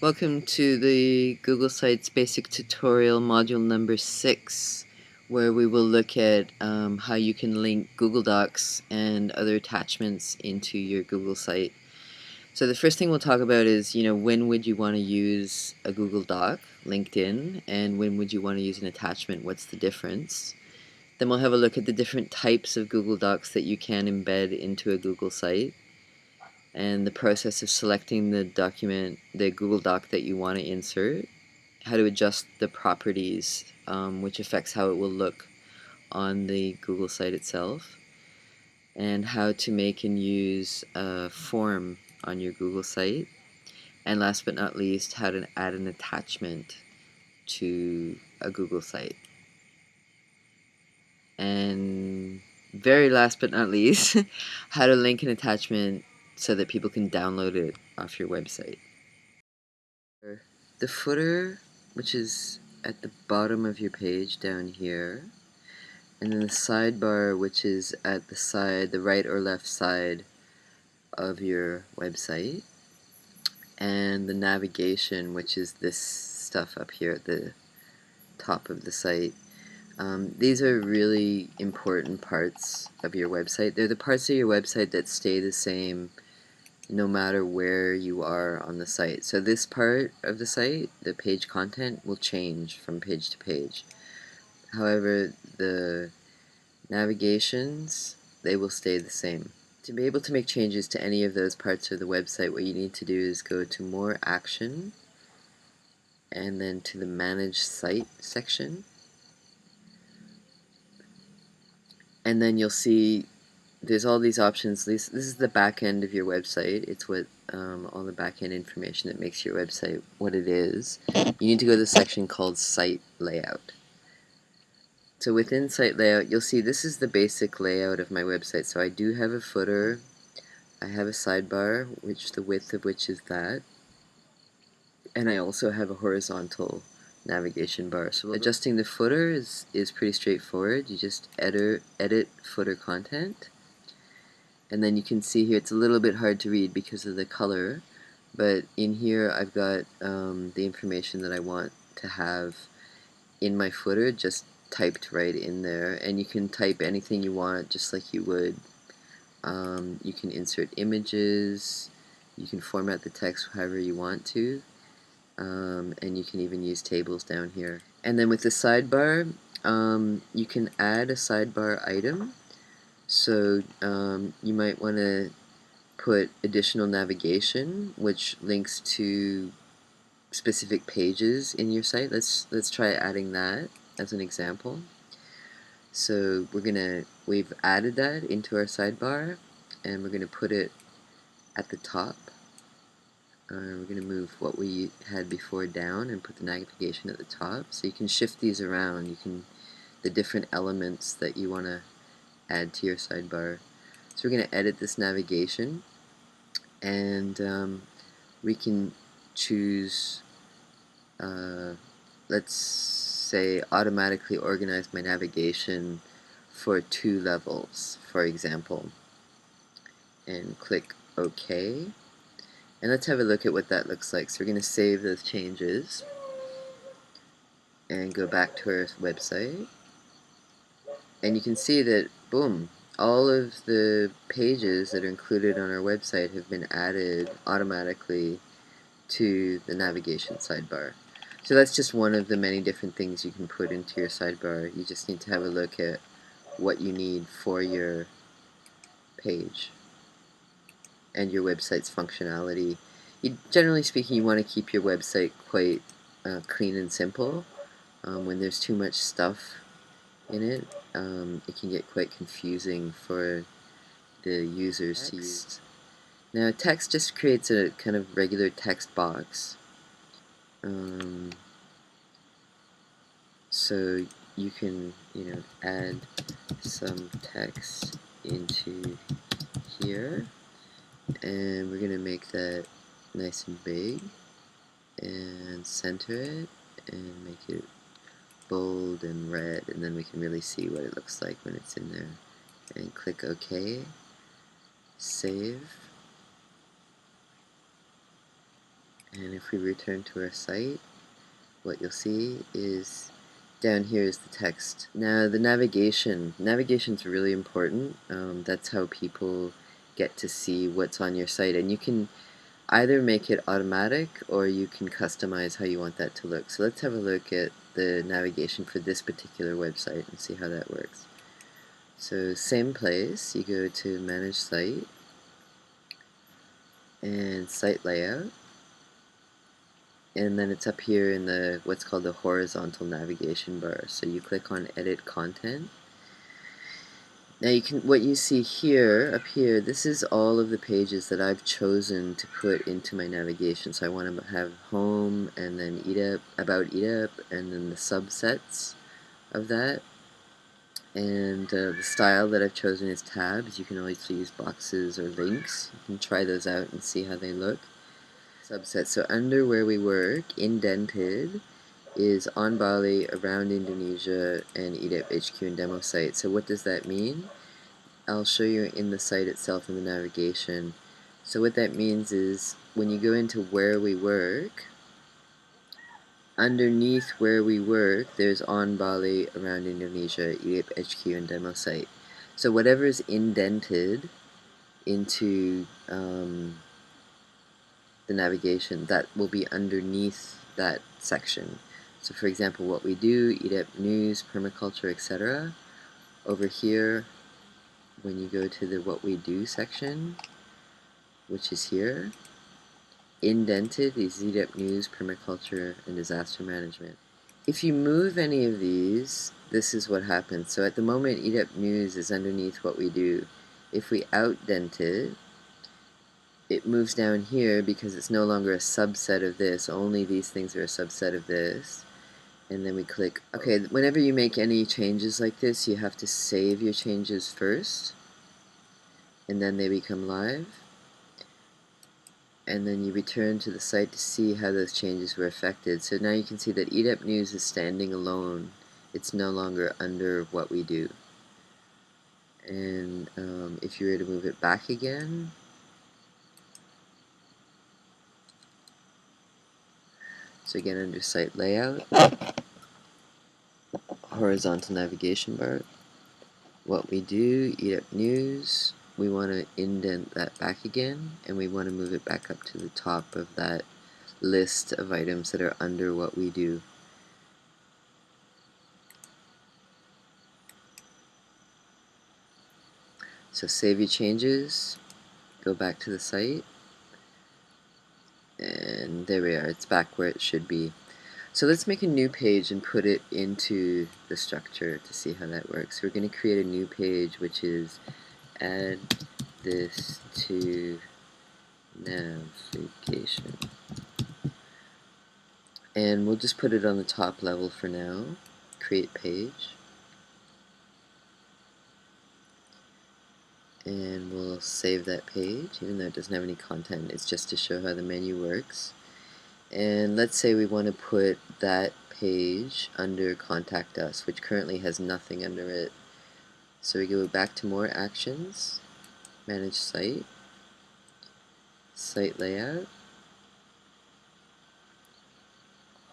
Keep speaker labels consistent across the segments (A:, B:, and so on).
A: Welcome to the Google Sites basic tutorial module number 6, where we will look at how you can link Google Docs and other attachments into your Google site. So the first thing we'll talk about is, when would you want to use a Google Doc linked in, and when would you want to use an attachment? What's the difference? Then we'll have a look at the different types of Google Docs that you can embed into a Google site, and the process of selecting the document, the Google Doc that you want to insert, how to adjust the properties, which affects how it will look on the Google site itself, and how to make and use a form on your Google site, and last but not least, how to add an attachment to a Google site. And very last but not least, how to link an attachment so that people can download it off your website. The footer, which is at the bottom of your page down here, and then the sidebar, which is at the side, the right or left side of your website, and the navigation, which is this stuff up here at the top of the site. These are really important parts of your website. They're the parts of your website that stay the same no matter where you are on the site. So this part of the site, the page content, will change from page to page. However, the navigations, they will stay the same. To be able to make changes to any of those parts of the website, what you need to do is go to More Action, and then to the Manage Site section. And then you'll see there's all these options. This is the back end of your website. It's what all the back end information that makes your website what it is. You need to go to the section called Site Layout. So within Site Layout, you'll see this is the basic layout of my website. So I do have a footer, I have a sidebar, which the width of which is that, and I also have a horizontal navigation bar. So adjusting the footer is pretty straightforward. You just edit footer content. And then you can see here it's a little bit hard to read because of the color, but in here I've got the information that I want to have in my footer just typed right in there, and you can type anything you want just like you would. You can insert images, you can format the text however you want to, and you can even use tables down here. And then with the sidebar, you can add a sidebar item. So you might want to put additional navigation, which links to specific pages in your site. Let's try adding that as an example. So we've added that into our sidebar, and we're gonna put it at the top. We're gonna move what we had before down and put the navigation at the top. So you can shift these around. The different elements that you want to add to your sidebar. So we're going to edit this navigation, and we can choose, let's say, automatically organize my navigation for 2 levels, for example, and click OK. And let's have a look at what that looks like. So we're going to save those changes and go back to our website. And you can see that, boom, all of the pages that are included on our website have been added automatically to the navigation sidebar. So that's just one of the many different things you can put into your sidebar. You just need to have a look at what you need for your page and your website's functionality. Generally speaking, you want to keep your website quite clean and simple. When there's too much stuff in it, it can get quite confusing for the users to use. Now, text just creates a kind of regular text box. So you can, add some text into here, and we're gonna make that nice and big, and center it, and make it bold and red, and then we can really see what it looks like when it's in there. And click OK, save, And if we return to our site, what you'll see is down here is the text. Now the navigation's really important. That's how people get to see what's on your site, and you can either make it automatic or you can customize how you want that to look. So let's have a look at the navigation for this particular website and see how that works. So same place, you go to Manage Site and Site Layout, and then it's up here in the what's called the horizontal navigation bar. So you click on Edit Content. Now what you see here, up here, this is all of the pages that I've chosen to put into my navigation. So I want to have home, and then about EATUP, and then the subsets of that. And the style that I've chosen is tabs. You can always use boxes or links. You can try those out and see how they look. Subsets. So under where we work, indented is on Bali, around Indonesia, and EATUP HQ and demo site. So what does that mean? I'll show you in the site itself in the navigation. So what that means is when you go into where we work, underneath where we work there's on Bali, around Indonesia, EATUP HQ and demo site. So whatever is indented into the navigation, that will be underneath that section. So for example, what we do, EATUP news, permaculture, etc. Over here, when you go to the what we do section, which is here, indented is EATUP news, permaculture, and disaster management. If you move any of these, this is what happens. So at the moment, EATUP news is underneath what we do. If we outdent it, it moves down here because it's no longer a subset of this. Only these things are a subset of this. And then we click, okay, whenever you make any changes like this, you have to save your changes first, and then they become live. And then you return to the site to see how those changes were affected. So now you can see that EATUP news is standing alone. It's no longer under what we do. And if you were to move it back again, so again under site layout, horizontal navigation bar, what we do, EATUP news, we want to indent that back again, and we want to move it back up to the top of that list of items that are under what we do. So save your changes, go back to the site, and there we are, it's back where it should be. So let's make a new page and put it into the structure to see how that works. We're going to create a new page, which is add this to navigation. And we'll just put it on the top level for now. Create page. And we'll save that page, even though it doesn't have any content. It's just to show how the menu works. And let's say we want to put that page under Contact Us, which currently has nothing under it. So we go back to More Actions, Manage Site, Site Layout,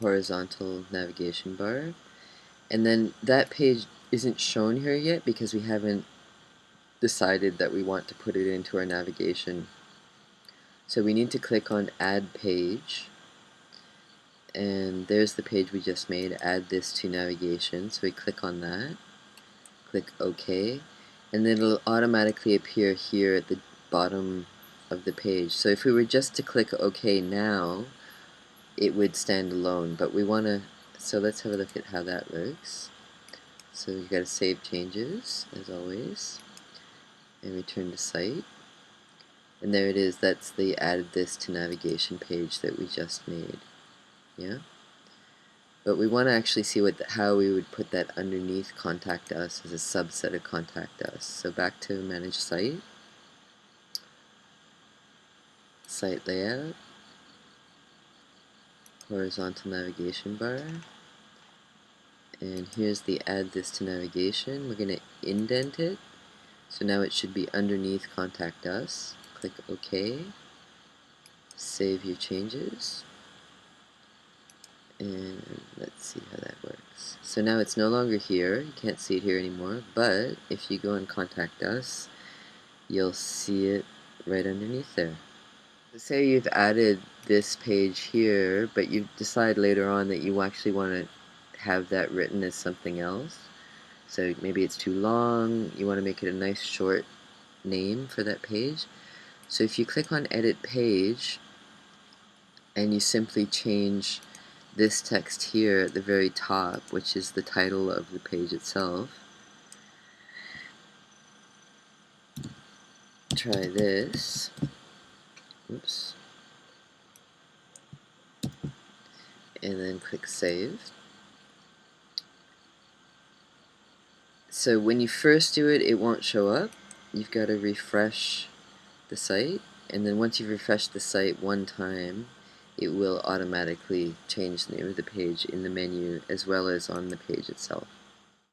A: Horizontal Navigation Bar, and then that page isn't shown here yet because we haven't decided that we want to put it into our navigation. So we need to click on Add Page, and there's the page we just made, Add This to Navigation. So we click on that, click OK, and then it'll automatically appear here at the bottom of the page. So if we were just to click OK now, it would stand alone, but we want to, so let's have a look at how that works. So you've got to save changes, as always, and return to site. And there it is, that's the added this to navigation page that we just made. Yeah? But we want to actually see how we would put that underneath Contact Us as a subset of Contact Us. So back to Manage Site, Site Layout, Horizontal Navigation Bar, and here's the Add This to Navigation. We're going to indent it, so now it should be underneath Contact Us. Click OK, save your changes, and let's see how that works. So now it's no longer here, you can't see it here anymore, but if you go and contact us, you'll see it right underneath there. So say you've added this page here, but you decide later on that you actually want to have that written as something else. So maybe it's too long, you want to make it a nice short name for that page. So if you click on Edit Page, and you simply change this text here at the very top, which is the title of the page itself. Try this. Oops. And then click Save. So when you first do it, it won't show up. You've got to refresh the site, and then once you've refreshed the site one time, it will automatically change the name of the page in the menu as well as on the page itself.